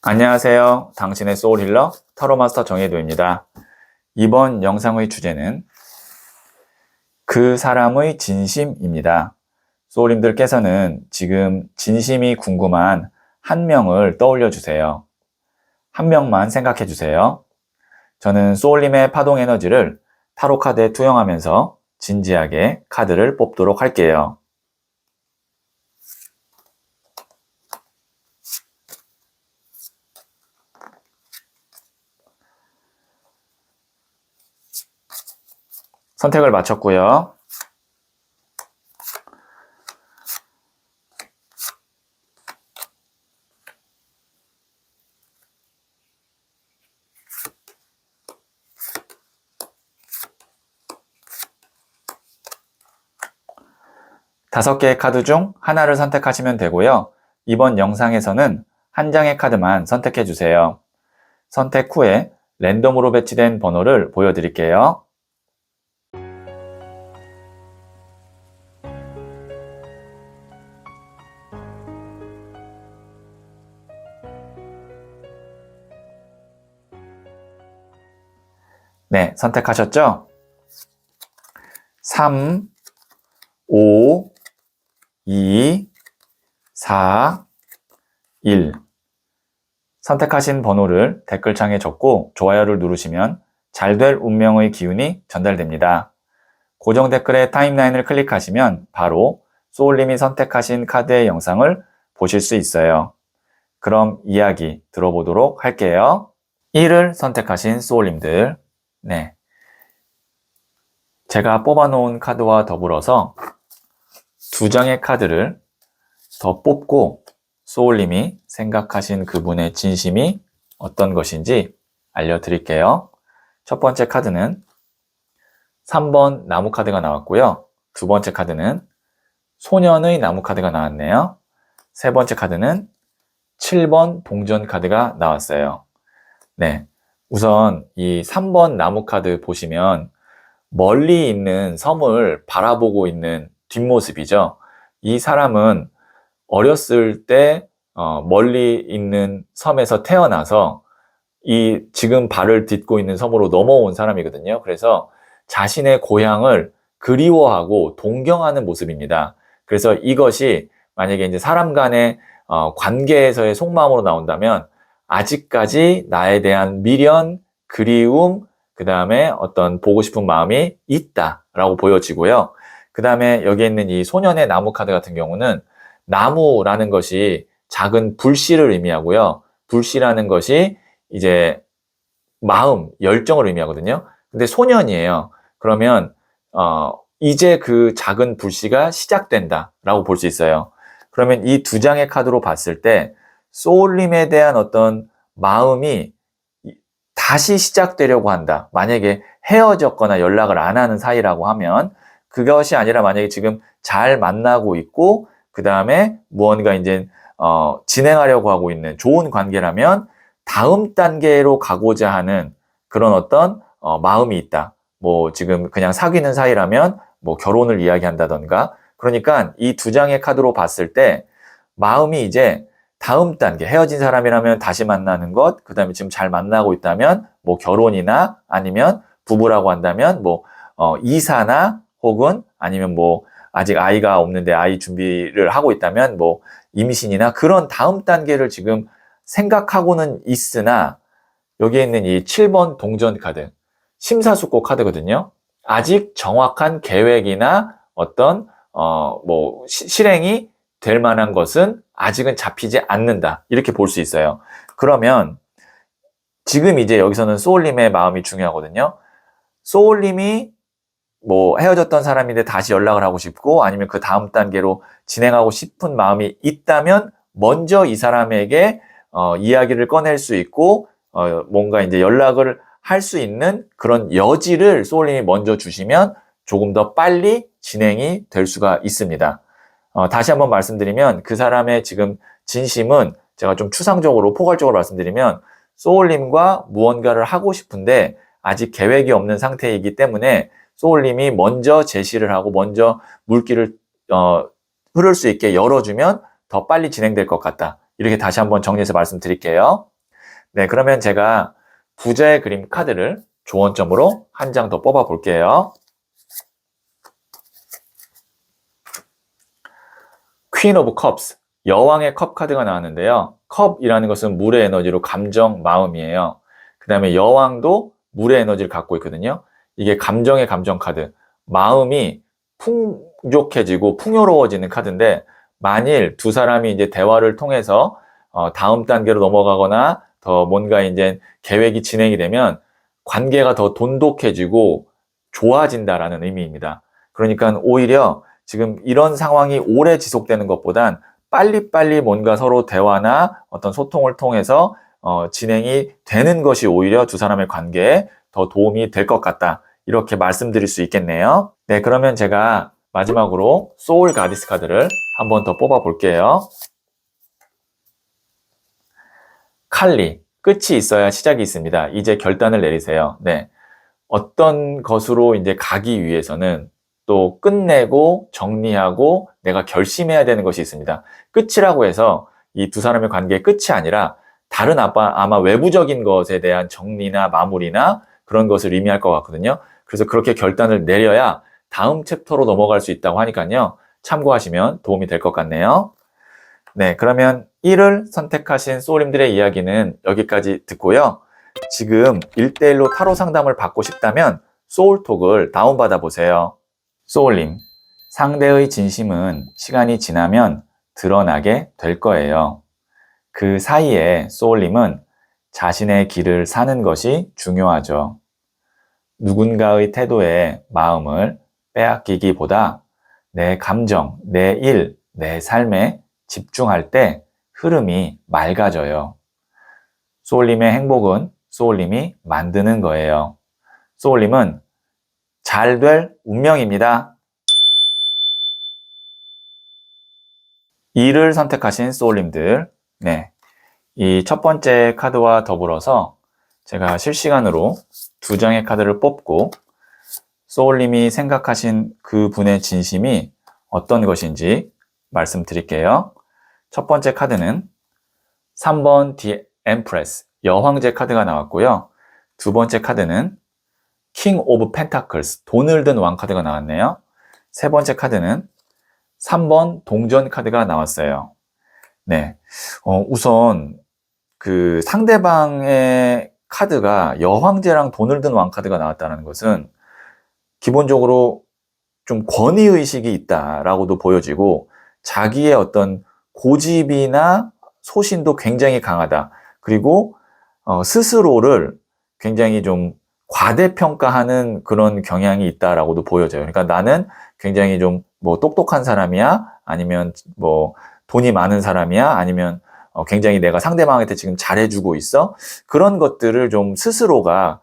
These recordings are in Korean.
안녕하세요. 당신의 소울 힐러 타로마스터 정혜도입니다. 이번 영상의 주제는 그 사람의 진심입니다. 소울님들께서는 지금 진심이 궁금한 한 명을 떠올려 주세요. 한 명만 생각해 주세요. 저는 소울님의 파동 에너지를 타로 카드에 투영하면서 진지하게 카드를 뽑도록 할게요. 선택을 마쳤고요. 다섯 개의 카드 중 하나를 선택하시면 되고요. 이번 영상에서는 한 장의 카드만 선택해 주세요. 선택 후에 랜덤으로 배치된 번호를 보여드릴게요. 네, 선택하셨죠? 3, 5, 2, 4, 1. 선택하신 번호를 댓글창에 적고 좋아요를 누르시면 잘 될 운명의 기운이 전달됩니다. 고정 댓글의 타임라인을 클릭하시면 바로 소울님이 선택하신 카드의 영상을 보실 수 있어요. 그럼 이야기 들어보도록 할게요. 1을 선택하신 소울님들, 네, 제가 뽑아놓은 카드와 더불어서 두 장의 카드를 더 뽑고 소울님이 생각하신 그분의 진심이 어떤 것인지 알려드릴게요. 첫 번째 카드는 3번 나무 카드가 나왔고요. 두 번째 카드는 소년의 나무 카드가 나왔네요. 세 번째 카드는 7번 동전 카드가 나왔어요. 네, 우선 이 3번 나무 카드 보시면 멀리 있는 섬을 바라보고 있는 뒷모습이죠. 이 사람은 어렸을 때 멀리 있는 섬에서 태어나서 이 지금 발을 딛고 있는 섬으로 넘어온 사람이거든요. 그래서 자신의 고향을 그리워하고 동경하는 모습입니다. 그래서 이것이 만약에 이제 사람 간의 관계에서의 속마음으로 나온다면 아직까지 나에 대한 미련, 그리움, 그 다음에 어떤 보고 싶은 마음이 있다라고 보여지고요. 그 다음에 여기 있는 이 소년의 나무 카드 같은 경우는 나무라는 것이 작은 불씨를 의미하고요. 불씨라는 것이 이제 마음, 열정을 의미하거든요. 근데 소년이에요. 그러면 이제 그 작은 불씨가 시작된다라고 볼 수 있어요. 그러면 이 두 장의 카드로 봤을 때 소울님에 대한 어떤 마음이 다시 시작되려고 한다. 만약에 헤어졌거나 연락을 안 하는 사이라고 하면 그것이 아니라 만약에 지금 잘 만나고 있고 그 다음에 무언가 이제 진행하려고 하고 있는 좋은 관계라면 다음 단계로 가고자 하는 그런 어떤 마음이 있다. 뭐 지금 그냥 사귀는 사이라면 뭐 결혼을 이야기한다던가. 그러니까 이 두 장의 카드로 봤을 때 마음이 이제 다음 단계, 헤어진 사람이라면 다시 만나는 것, 그 다음에 지금 잘 만나고 있다면 뭐 결혼이나 아니면 부부라고 한다면 뭐 이사나 혹은 아니면 뭐 아직 아이가 없는데 아이 준비를 하고 있다면 뭐 임신이나 그런 다음 단계를 지금 생각하고는 있으나 여기에 있는 이 7번 동전 카드, 심사숙고 카드거든요. 아직 정확한 계획이나 어떤 뭐 실행이 될 만한 것은 아직은 잡히지 않는다. 이렇게 볼 수 있어요. 그러면 지금 이제 여기서는 소울님의 마음이 중요하거든요. 소울님이 뭐 헤어졌던 사람인데 다시 연락을 하고 싶고 아니면 그 다음 단계로 진행하고 싶은 마음이 있다면 먼저 이 사람에게 이야기를 꺼낼 수 있고 뭔가 이제 연락을 할 수 있는 그런 여지를 소울님이 먼저 주시면 조금 더 빨리 진행이 될 수가 있습니다. 다시 한번 말씀드리면 그 사람의 지금 진심은 제가 좀 추상적으로 포괄적으로 말씀드리면 소울님과 무언가를 하고 싶은데 아직 계획이 없는 상태이기 때문에 소울님이 먼저 제시를 하고 먼저 물길을 흐를 수 있게 열어주면 더 빨리 진행될 것 같다. 이렇게 다시 한번 정리해서 말씀드릴게요. 네, 그러면 제가 부자의 그림 카드를 조언점으로 한 장 더 뽑아 볼게요. 퀸 오브 컵스, 여왕의 컵 카드가 나왔는데요. 컵이라는 것은 물의 에너지로 감정, 마음이에요. 그 다음에 여왕도 물의 에너지를 갖고 있거든요. 이게 감정의 감정 카드, 마음이 풍족해지고 풍요로워지는 카드인데, 만일 두 사람이 이제 대화를 통해서 다음 단계로 넘어가거나 더 뭔가 이제 계획이 진행이 되면 관계가 더 돈독해지고 좋아진다라는 의미입니다. 그러니까 오히려 지금 이런 상황이 오래 지속되는 것보단 빨리빨리 뭔가 서로 대화나 어떤 소통을 통해서 진행이 되는 것이 오히려 두 사람의 관계에 더 도움이 될 것 같다. 이렇게 말씀드릴 수 있겠네요. 네, 그러면 제가 마지막으로 소울 가디스 카드를 한 번 더 뽑아 볼게요. 칼리, 끝이 있어야 시작이 있습니다. 이제 결단을 내리세요. 네. 어떤 것으로 이제 가기 위해서는 또 끝내고 정리하고 내가 결심해야 되는 것이 있습니다. 끝이라고 해서 이 두 사람의 관계의 끝이 아니라 다른 아마 외부적인 것에 대한 정리나 마무리나 그런 것을 의미할 것 같거든요. 그래서 그렇게 결단을 내려야 다음 챕터로 넘어갈 수 있다고 하니까요. 참고하시면 도움이 될 것 같네요. 네, 그러면 1을 선택하신 소울님들의 이야기는 여기까지 듣고요. 지금 1대1로 타로 상담을 받고 싶다면 소울톡을 다운받아 보세요. 소울님, 상대의 진심은 시간이 지나면 드러나게 될 거예요. 그 사이에 소울님은 자신의 길을 사는 것이 중요하죠. 누군가의 태도에 마음을 빼앗기기보다 내 감정, 내 일, 내 삶에 집중할 때 흐름이 맑아져요. 소울님의 행복은 소울님이 만드는 거예요. 소울님은 잘 될 운명입니다. 2를 선택하신 소울님들, 네, 이 첫 번째 카드와 더불어서 제가 실시간으로 두 장의 카드를 뽑고 소울님이 생각하신 그 분의 진심이 어떤 것인지 말씀드릴게요. 첫 번째 카드는 3번 The Empress, 여황제 카드가 나왔고요. 두 번째 카드는 King of Pentacles, 돈을 든 왕 카드가 나왔네요. 세 번째 카드는 3번 동전 카드가 나왔어요. 네, 우선 그 상대방의 카드가 여황제랑 돈을 든 왕 카드가 나왔다는 것은 기본적으로 좀 권위의식이 있다라고도 보여지고 자기의 어떤 고집이나 소신도 굉장히 강하다. 그리고 스스로를 굉장히 좀 과대평가하는 그런 경향이 있다라고도 보여져요. 그러니까 나는 굉장히 좀 뭐 똑똑한 사람이야? 아니면 뭐 돈이 많은 사람이야? 아니면 굉장히 내가 상대방한테 지금 잘해주고 있어? 그런 것들을 좀 스스로가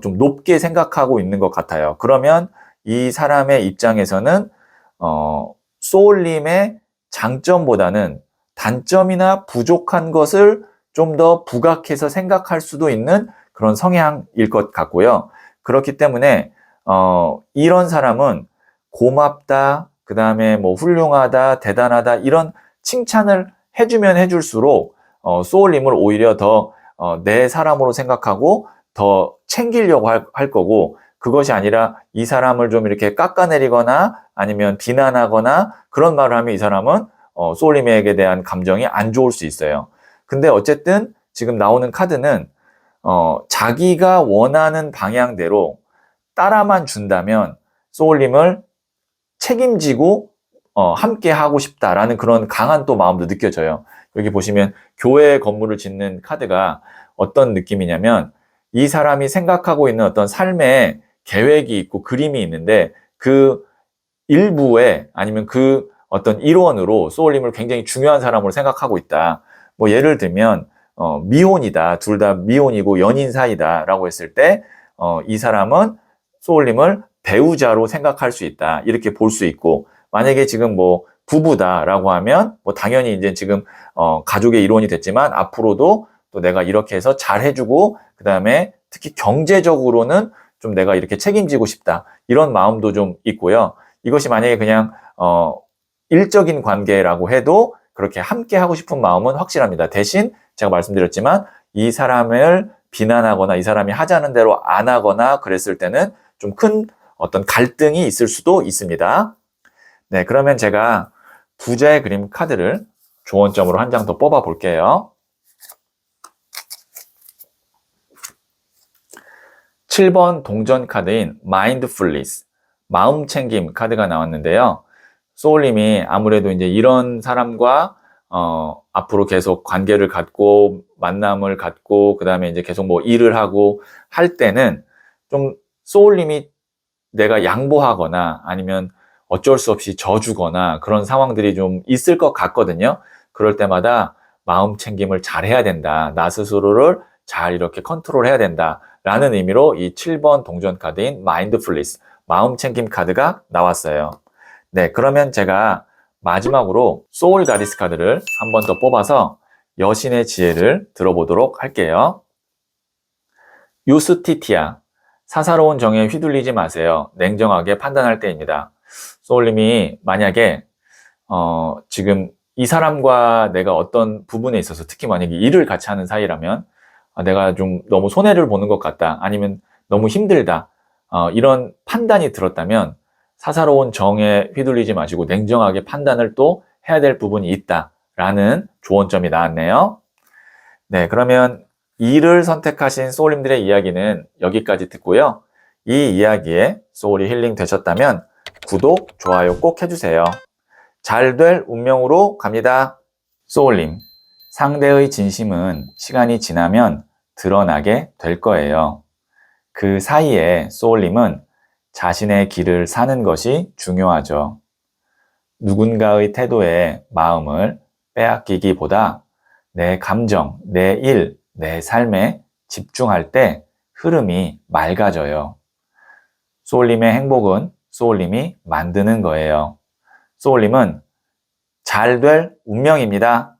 좀 높게 생각하고 있는 것 같아요. 그러면 이 사람의 입장에서는 소울님의 장점보다는 단점이나 부족한 것을 좀 더 부각해서 생각할 수도 있는 그런 성향일 것 같고요. 그렇기 때문에 이런 사람은 고맙다, 그 다음에 뭐 훌륭하다, 대단하다 이런 칭찬을 해주면 해줄수록 소울님을 오히려 더 내 사람으로 생각하고 더 챙기려고 할 거고, 그것이 아니라 이 사람을 좀 이렇게 깎아내리거나 아니면 비난하거나 그런 말을 하면 이 사람은 소울님에게 대한 감정이 안 좋을 수 있어요. 근데 어쨌든 지금 나오는 카드는 자기가 원하는 방향대로 따라만 준다면 소울님을 책임지고 함께 하고 싶다라는 그런 강한 또 마음도 느껴져요. 여기 보시면 교회 건물을 짓는 카드가 어떤 느낌이냐면 이 사람이 생각하고 있는 어떤 삶의 계획이 있고 그림이 있는데 그 일부에 아니면 그 어떤 일원으로 소울님을 굉장히 중요한 사람으로 생각하고 있다. 뭐 예를 들면 미혼이다. 둘 다 미혼이고 연인 사이다 라고 했을 때 이 사람은 소울님을 배우자로 생각할 수 있다. 이렇게 볼 수 있고, 만약에 지금 뭐 부부다라고 하면 뭐 당연히 이제 지금 가족의 일원이 됐지만 앞으로도 또 내가 이렇게 해서 잘 해주고 그 다음에 특히 경제적으로는 좀 내가 이렇게 책임지고 싶다. 이런 마음도 좀 있고요. 이것이 만약에 그냥 일적인 관계라고 해도 그렇게 함께 하고 싶은 마음은 확실합니다. 대신 제가 말씀드렸지만 이 사람을 비난하거나 이 사람이 하자는 대로 안 하거나 그랬을 때는 좀 큰 어떤 갈등이 있을 수도 있습니다. 네, 그러면 제가 부자의 그림 카드를 조언점으로 한 장 더 뽑아 볼게요. 7번 동전 카드인 Mindfulness, 마음챙김 카드가 나왔는데요. 소울님이 아무래도 이제 이런 사람과 앞으로 계속 관계를 갖고 만남을 갖고 그 다음에 이제 계속 뭐 일을 하고 할 때는 좀 소울님이 내가 양보하거나 아니면 어쩔 수 없이 져주거나 그런 상황들이 좀 있을 것 같거든요. 그럴 때마다 마음 챙김을 잘 해야 된다. 나 스스로를 잘 이렇게 컨트롤해야 된다. 라는 의미로 이 7번 동전 카드인 마인드풀니스, 마음 챙김 카드가 나왔어요. 네, 그러면 제가 마지막으로 소울 가디스 카드를 한 번 더 뽑아서 여신의 지혜를 들어보도록 할게요. 유스티티아, 사사로운 정에 휘둘리지 마세요. 냉정하게 판단할 때입니다. 소울님이 만약에 지금 이 사람과 내가 어떤 부분에 있어서 특히 만약에 일을 같이 하는 사이라면 내가 좀 너무 손해를 보는 것 같다. 아니면 너무 힘들다. 이런 판단이 들었다면 사사로운 정에 휘둘리지 마시고 냉정하게 판단을 또 해야 될 부분이 있다라는 조언점이 나왔네요. 네, 그러면 일을 선택하신 소울님들의 이야기는 여기까지 듣고요. 이 이야기에 소울이 힐링 되셨다면 구독, 좋아요 꼭 해주세요. 잘 될 운명으로 갑니다. 소울님, 상대의 진심은 시간이 지나면 드러나게 될 거예요. 그 사이에 소울님은 자신의 길을 사는 것이 중요하죠. 누군가의 태도에 마음을 빼앗기기보다 내 감정, 내 일, 내 삶에 집중할 때 흐름이 맑아져요. 소울님의 행복은 소울님이 만드는 거예요. 소울님은 잘 될 운명입니다.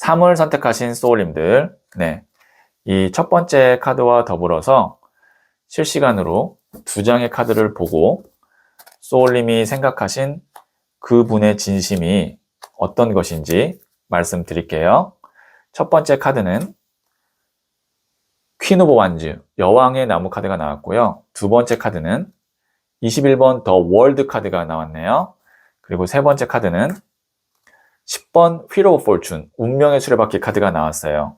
3을 선택하신 소울님들, 네, 이 첫 번째 카드와 더불어서 실시간으로 두 장의 카드를 보고 소울님이 생각하신 그분의 진심이 어떤 것인지 말씀드릴게요. 첫 번째 카드는 퀸 오브 완즈, 여왕의 나무 카드가 나왔고요. 두 번째 카드는 21번 더 월드 카드가 나왔네요. 그리고 세 번째 카드는 10번 휠 오브 포춘, 운명의 수레바퀴 카드가 나왔어요.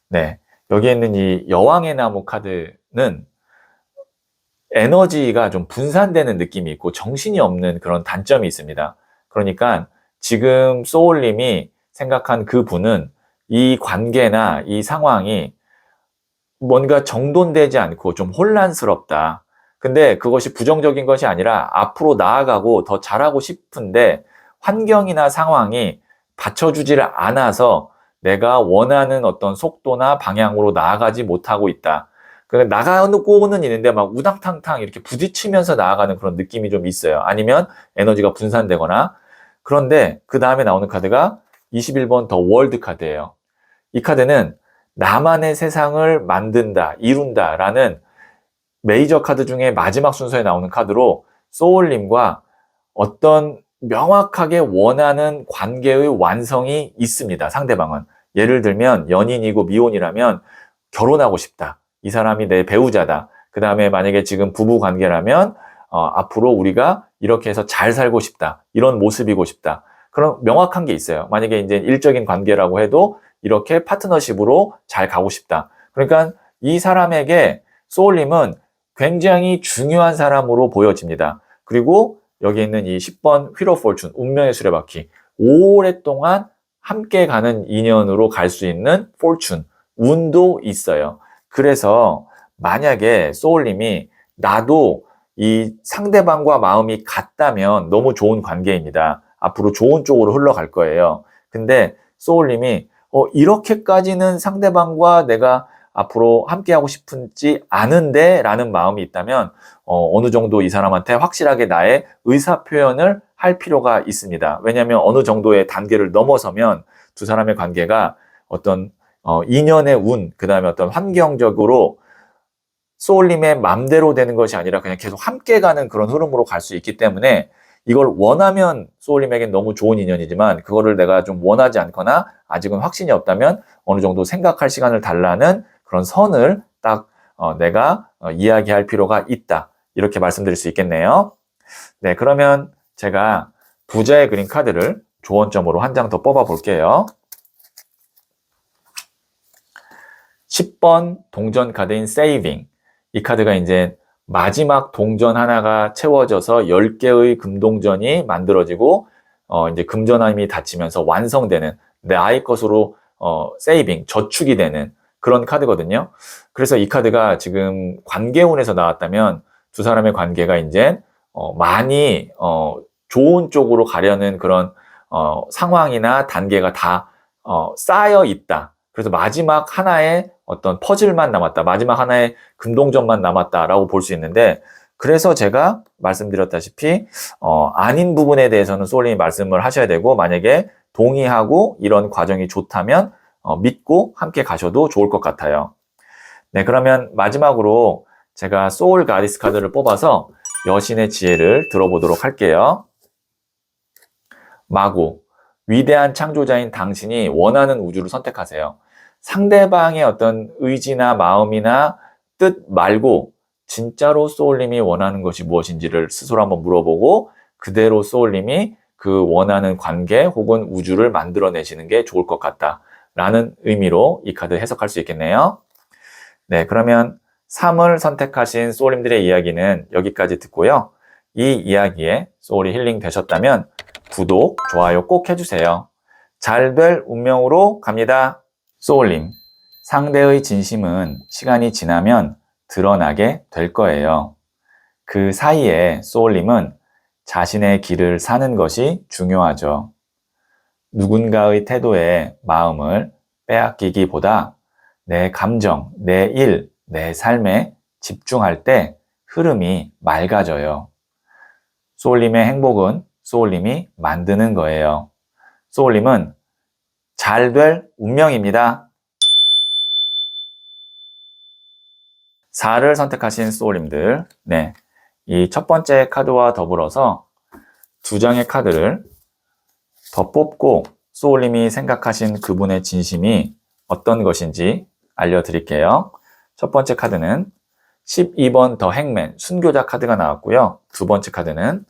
네, 여기에 있는 이 여왕의 나무 카드는 에너지가 좀 분산되는 느낌이 있고 정신이 없는 그런 단점이 있습니다. 그러니까 지금 소울님이 생각한 그 분은 이 관계나 이 상황이 뭔가 정돈되지 않고 좀 혼란스럽다. 근데 그것이 부정적인 것이 아니라 앞으로 나아가고 더 잘하고 싶은데 환경이나 상황이 받쳐주지를 않아서 내가 원하는 어떤 속도나 방향으로 나아가지 못하고 있다. 나가고는 있는데 막 우당탕탕 이렇게 부딪히면서 나아가는 그런 느낌이 좀 있어요. 아니면 에너지가 분산되거나. 그런데 그 다음에 나오는 카드가 21번 더 월드 카드예요. 이 카드는 나만의 세상을 만든다, 이룬다 라는 메이저 카드 중에 마지막 순서에 나오는 카드로 소울님과 어떤 명확하게 원하는 관계의 완성이 있습니다. 상대방은. 예를 들면 연인이고 미혼이라면 결혼하고 싶다. 이 사람이 내 배우자다. 그 다음에 만약에 지금 부부 관계라면 앞으로 우리가 이렇게 해서 잘 살고 싶다. 이런 모습이고 싶다. 그런 명확한 게 있어요. 만약에 이제 일적인 관계라고 해도 이렇게 파트너십으로 잘 가고 싶다. 그러니까 이 사람에게 소울님은 굉장히 중요한 사람으로 보여집니다. 그리고 여기 있는 이 10번 휠 오브 포춘, 운명의 수레바퀴. 오랫동안 함께 가는 인연으로 갈 수 있는 포춘, 운도 있어요. 그래서 만약에 소울님이 나도 이 상대방과 마음이 같다면 너무 좋은 관계입니다. 앞으로 좋은 쪽으로 흘러갈 거예요. 근데 소울님이 이렇게까지는 상대방과 내가 앞으로 함께하고 싶지 않은데 라는 마음이 있다면 어느 정도 이 사람한테 확실하게 나의 의사 표현을 할 필요가 있습니다. 왜냐하면 어느 정도의 단계를 넘어서면 두 사람의 관계가 어떤 인연의 운, 그 다음에 어떤 환경적으로 소울님의 맘대로 되는 것이 아니라 그냥 계속 함께 가는 그런 흐름으로 갈 수 있기 때문에 이걸 원하면 소울님에겐 너무 좋은 인연이지만 그거를 내가 좀 원하지 않거나 아직은 확신이 없다면 어느 정도 생각할 시간을 달라는 그런 선을 딱 내가 이야기할 필요가 있다. 이렇게 말씀드릴 수 있겠네요. 네, 그러면 제가 부자의 그린 카드를 조언점으로 한 장 더 뽑아 볼게요. 10번 동전 카드인 세이빙. 이 카드가 이제 마지막 동전 하나가 채워져서 10개의 금동전이 만들어지고 이제 금전함이 닫히면서 완성되는 나의 것으로 세이빙, 저축이 되는 그런 카드거든요. 그래서 이 카드가 지금 관계운에서 나왔다면 두 사람의 관계가 이제 많이 좋은 쪽으로 가려는 그런 상황이나 단계가 다 쌓여 있다. 그래서 마지막 하나의 어떤 퍼즐만 남았다. 마지막 하나의 금동전만 남았다라고 볼 수 있는데, 그래서 제가 말씀드렸다시피 아닌 부분에 대해서는 소울님이 말씀을 하셔야 되고, 만약에 동의하고 이런 과정이 좋다면 믿고 함께 가셔도 좋을 것 같아요. 네, 그러면 마지막으로 제가 소울 가디스 카드를 뽑아서 여신의 지혜를 들어보도록 할게요. 마구, 위대한 창조자인 당신이 원하는 우주를 선택하세요. 상대방의 어떤 의지나 마음이나 뜻 말고 진짜로 소울님이 원하는 것이 무엇인지를 스스로 한번 물어보고 그대로 소울님이 그 원하는 관계 혹은 우주를 만들어내시는 게 좋을 것 같다라는 의미로 이 카드 해석할 수 있겠네요. 네, 그러면 3을 선택하신 소울님들의 이야기는 여기까지 듣고요. 이 이야기에 소울이 힐링 되셨다면 구독, 좋아요 꼭 해주세요. 잘 될 운명으로 갑니다. 소울님, 상대의 진심은 시간이 지나면 드러나게 될 거예요. 그 사이에 소울님은 자신의 길을 사는 것이 중요하죠. 누군가의 태도에 마음을 빼앗기기보다 내 감정, 내 일, 내 삶에 집중할 때 흐름이 맑아져요. 소울님의 행복은 소울님이 만드는 거예요. 소울님은 잘 될 운명입니다. 4를 선택하신 소울님들, 네, 이 첫 번째 카드와 더불어서 두 장의 카드를 더 뽑고 소울님이 생각하신 그분의 진심이 어떤 것인지 알려드릴게요. 첫 번째 카드는 12번 더 행맨, 순교자 카드가 나왔고요. 두 번째 카드는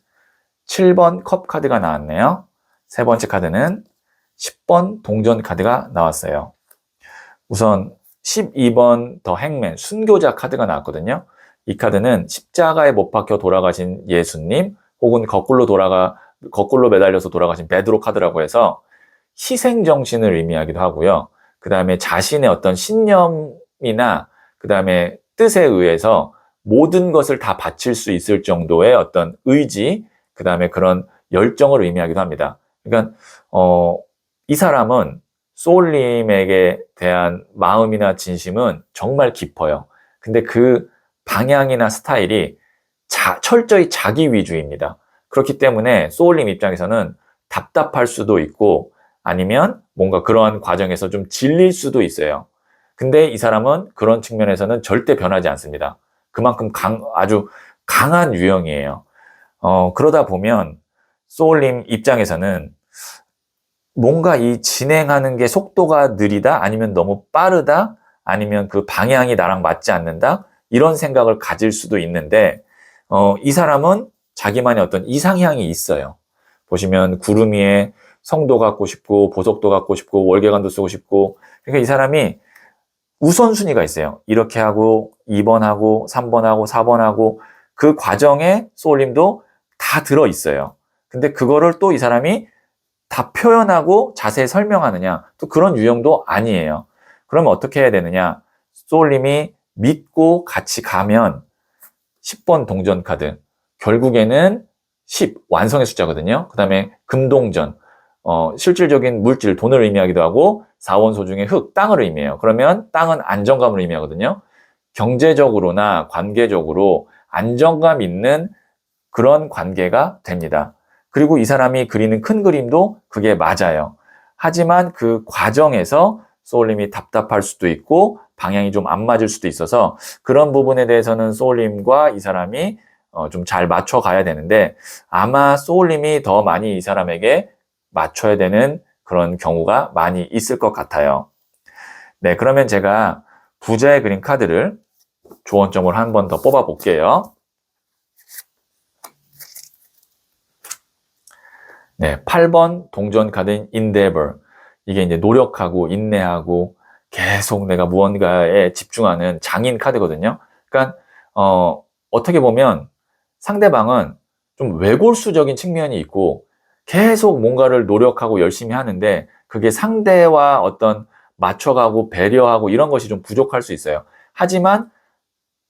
7번 컵 카드가 나왔네요. 세 번째 카드는 10번 동전 카드가 나왔어요. 우선 12번 더 행맨, 순교자 카드가 나왔거든요. 이 카드는 십자가에 못 박혀 돌아가신 예수님 혹은 거꾸로 매달려서 돌아가신 베드로 카드라고 해서 희생 정신을 의미하기도 하고요. 그 다음에 자신의 어떤 신념이나 그 다음에 뜻에 의해서 모든 것을 다 바칠 수 있을 정도의 어떤 의지, 그 다음에 그런 열정을 의미하기도 합니다. 그러니까 이 사람은 소울님에게 대한 마음이나 진심은 정말 깊어요. 근데 그 방향이나 스타일이 철저히 자기 위주입니다. 그렇기 때문에 소울님 입장에서는 답답할 수도 있고 아니면 뭔가 그러한 과정에서 좀 질릴 수도 있어요. 근데 이 사람은 그런 측면에서는 절대 변하지 않습니다. 그만큼 아주 강한 유형이에요. 그러다 보면 소울님 입장에서는 뭔가 이 진행하는 게 속도가 느리다 아니면 너무 빠르다 아니면 그 방향이 나랑 맞지 않는다 이런 생각을 가질 수도 있는데 이 사람은 자기만의 어떤 이상향이 있어요. 보시면 구름 위에 성도 갖고 싶고 보석도 갖고 싶고 월계관도 쓰고 싶고 그러니까 이 사람이 우선순위가 있어요. 이렇게 하고 2번 하고 3번 하고 4번 하고 그 과정에 소울님도 다 들어있어요. 근데 그거를 또 이 사람이 다 표현하고 자세히 설명하느냐 또 그런 유형도 아니에요. 그러면 어떻게 해야 되느냐 소울님이 믿고 같이 가면 10번 동전 카드 결국에는 10 완성의 숫자거든요. 그 다음에 금동전 실질적인 물질 돈을 의미하기도 하고 4원소 중에 흙 땅을 의미해요. 그러면 땅은 안정감을 의미하거든요. 경제적으로나 관계적으로 안정감 있는 그런 관계가 됩니다. 그리고 이 사람이 그리는 큰 그림도 그게 맞아요. 하지만 그 과정에서 소울님이 답답할 수도 있고 방향이 좀 안 맞을 수도 있어서 그런 부분에 대해서는 소울님과 이 사람이 좀 잘 맞춰 가야 되는데 아마 소울님이 더 많이 이 사람에게 맞춰야 되는 그런 경우가 많이 있을 것 같아요. 네, 그러면 제가 부자의 그림 카드를 조언점을 한 번 더 뽑아 볼게요. 네, 8번 동전 카드인 Endeavor. 이게 이제 노력하고 인내하고 계속 내가 무언가에 집중하는 장인 카드거든요. 그러니까 어떻게 보면 상대방은 좀 외골수적인 측면이 있고 계속 뭔가를 노력하고 열심히 하는데 그게 상대와 어떤 맞춰가고 배려하고 이런 것이 좀 부족할 수 있어요. 하지만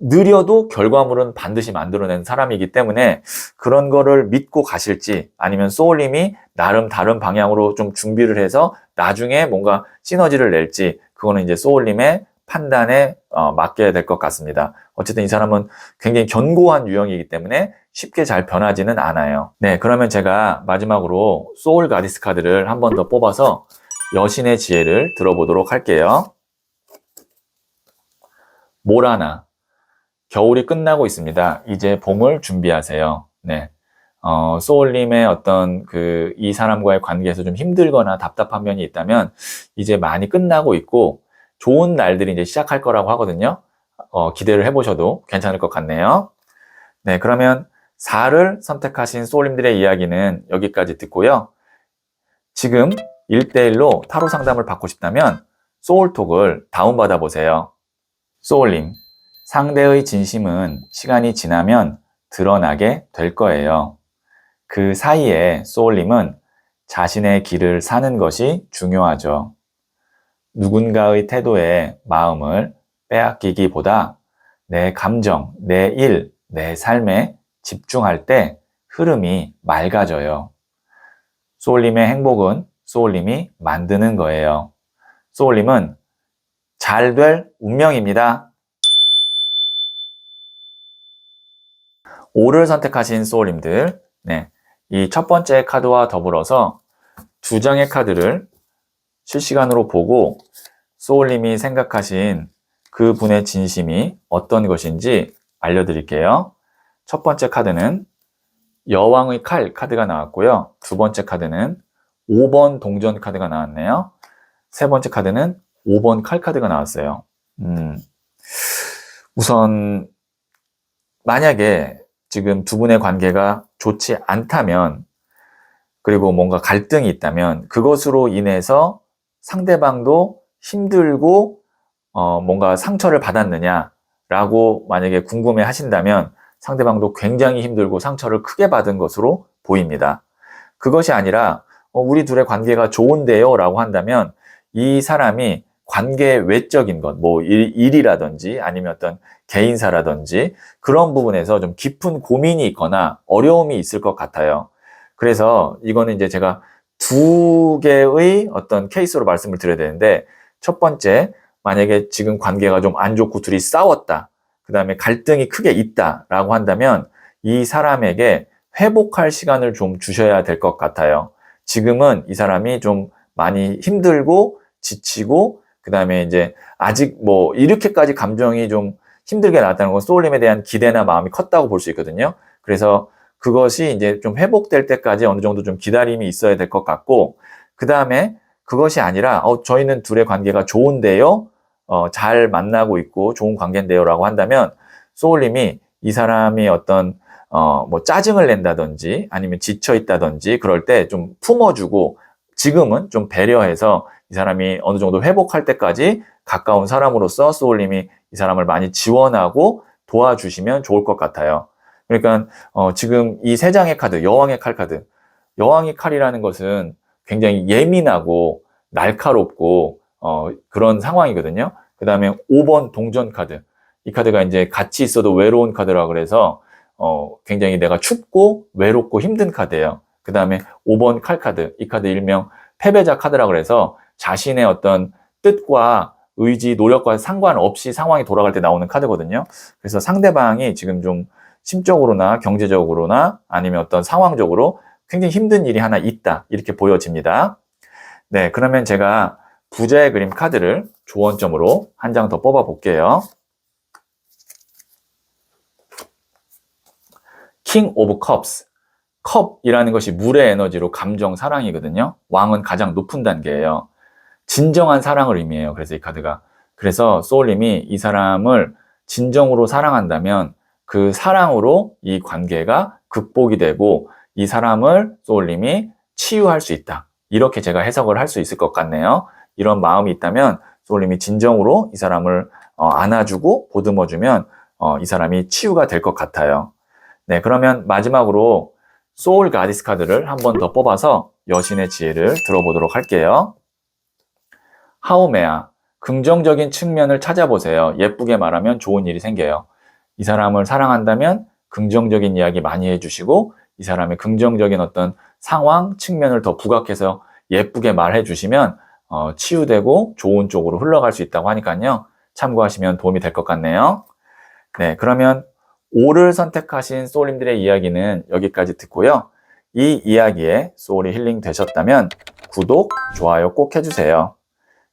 느려도 결과물은 반드시 만들어낸 사람이기 때문에 그런 거를 믿고 가실지 아니면 소울님이 나름 다른 방향으로 좀 준비를 해서 나중에 뭔가 시너지를 낼지 그거는 이제 소울님의 판단에 맡겨야 될 것 같습니다. 어쨌든 이 사람은 굉장히 견고한 유형이기 때문에 쉽게 잘 변하지는 않아요. 네, 그러면 제가 마지막으로 소울 가디스 카드를 한 번 더 뽑아서 여신의 지혜를 들어보도록 할게요. 모라나. 겨울이 끝나고 있습니다. 이제 봄을 준비하세요. 네. 소울님의 어떤 이 사람과의 관계에서 좀 힘들거나 답답한 면이 있다면 이제 많이 끝나고 있고 좋은 날들이 이제 시작할 거라고 하거든요. 기대를 해보셔도 괜찮을 것 같네요. 네. 그러면 4를 선택하신 소울님들의 이야기는 여기까지 듣고요. 지금 1대1로 타로 상담을 받고 싶다면 소울톡을 다운받아 보세요. 소울님. 상대의 진심은 시간이 지나면 드러나게 될 거예요. 그 사이에 소울님은 자신의 길을 사는 것이 중요하죠. 누군가의 태도에 마음을 빼앗기기보다 내 감정, 내 일, 내 삶에 집중할 때 흐름이 맑아져요. 소울님의 행복은 소울님이 만드는 거예요. 소울님은 잘 될 운명입니다. 5를 선택하신 소울님들, 네, 이 첫 번째 카드와 더불어서 2장의 카드를 실시간으로 보고 소울님이 생각하신 그 분의 진심이 어떤 것인지 알려드릴게요. 첫 번째 카드는 여왕의 칼 카드가 나왔고요. 두 번째 카드는 5번 동전 카드가 나왔네요. 세 번째 카드는 5번 칼 카드가 나왔어요. 우선 만약에 지금 두 분의 관계가 좋지 않다면 그리고 뭔가 갈등이 있다면 그것으로 인해서 상대방도 힘들고 뭔가 상처를 받았느냐라고 만약에 궁금해 하신다면 상대방도 굉장히 힘들고 상처를 크게 받은 것으로 보입니다. 그것이 아니라 우리 둘의 관계가 좋은데요 라고 한다면 이 사람이 관계 외적인 것, 뭐 일이라든지 아니면 어떤 개인사라든지 그런 부분에서 좀 깊은 고민이 있거나 어려움이 있을 것 같아요. 그래서 이거는 이제 제가 두 개의 어떤 케이스로 말씀을 드려야 되는데 첫 번째, 만약에 지금 관계가 좀 안 좋고 둘이 싸웠다. 그 다음에 갈등이 크게 있다라고 한다면 이 사람에게 회복할 시간을 좀 주셔야 될 것 같아요. 지금은 이 사람이 좀 많이 힘들고 지치고 그 다음에 이제 아직 뭐 이렇게까지 감정이 좀 힘들게 나왔다는 건 소울님에 대한 기대나 마음이 컸다고 볼 수 있거든요. 그래서 그것이 이제 좀 회복될 때까지 어느 정도 좀 기다림이 있어야 될 것 같고 그 다음에 그것이 아니라 저희는 둘의 관계가 좋은데요. 잘 만나고 있고 좋은 관계인데요 라고 한다면 소울님이 이 사람이 어떤 뭐 짜증을 낸다든지 아니면 지쳐 있다든지 그럴 때 좀 품어주고 지금은 좀 배려해서 이 사람이 어느 정도 회복할 때까지 가까운 사람으로서 소울님이 이 사람을 많이 지원하고 도와주시면 좋을 것 같아요. 그러니까 지금 이 세 장의 카드, 여왕의 칼 카드, 여왕의 칼이라는 것은 굉장히 예민하고 날카롭고 그런 상황이거든요. 그 다음에 5번 동전 카드, 이 카드가 이제 같이 있어도 외로운 카드라 그래서 굉장히 내가 춥고 외롭고 힘든 카드예요. 그 다음에 5번 칼 카드, 이 카드 일명 패배자 카드라 그래서 자신의 어떤 뜻과 의지, 노력과 상관없이 상황이 돌아갈 때 나오는 카드거든요. 그래서 상대방이 지금 좀 심적으로나 경제적으로나 아니면 어떤 상황적으로 굉장히 힘든 일이 하나 있다. 이렇게 보여집니다. 네, 그러면 제가 부자의 그림 카드를 조언점으로 한 장 더 뽑아 볼게요. King of Cups. 컵이라는 것이 물의 에너지로 감정, 사랑이거든요. 왕은 가장 높은 단계예요. 진정한 사랑을 의미해요. 그래서 이 카드가. 그래서 소울님이 이 사람을 진정으로 사랑한다면 그 사랑으로 이 관계가 극복이 되고 이 사람을 소울님이 치유할 수 있다. 이렇게 제가 해석을 할 수 있을 것 같네요. 이런 마음이 있다면 소울님이 진정으로 이 사람을 안아주고 보듬어주면 이 사람이 치유가 될 것 같아요. 네, 그러면 마지막으로 소울 가디스 카드를 한 번 더 뽑아서 여신의 지혜를 들어보도록 할게요. 하오메아, 긍정적인 측면을 찾아보세요. 예쁘게 말하면 좋은 일이 생겨요. 이 사람을 사랑한다면 긍정적인 이야기 많이 해주시고 이 사람의 긍정적인 어떤 상황, 측면을 더 부각해서 예쁘게 말해 주시면 치유되고 좋은 쪽으로 흘러갈 수 있다고 하니까요. 참고하시면 도움이 될 것 같네요. 네, 그러면 5를 선택하신 소울님들의 이야기는 여기까지 듣고요. 이 이야기에 소울이 힐링 되셨다면 구독, 좋아요 꼭 해주세요.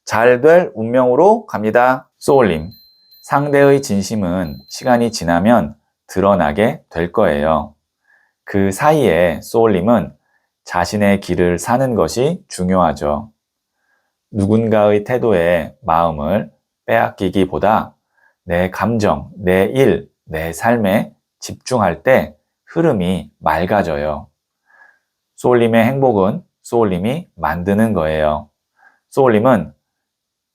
잘 될 운명으로 갑니다. 소울님, 상대의 진심은 시간이 지나면 드러나게 될 거예요. 그 사이에 소울님은 자신의 길을 사는 것이 중요하죠. 누군가의 태도에 마음을 빼앗기기보다 내 감정, 내 일, 내 삶에 집중할 때 흐름이 맑아져요. 소울님의 행복은 소울님이 만드는 거예요. 소울님은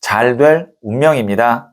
잘 될 운명입니다.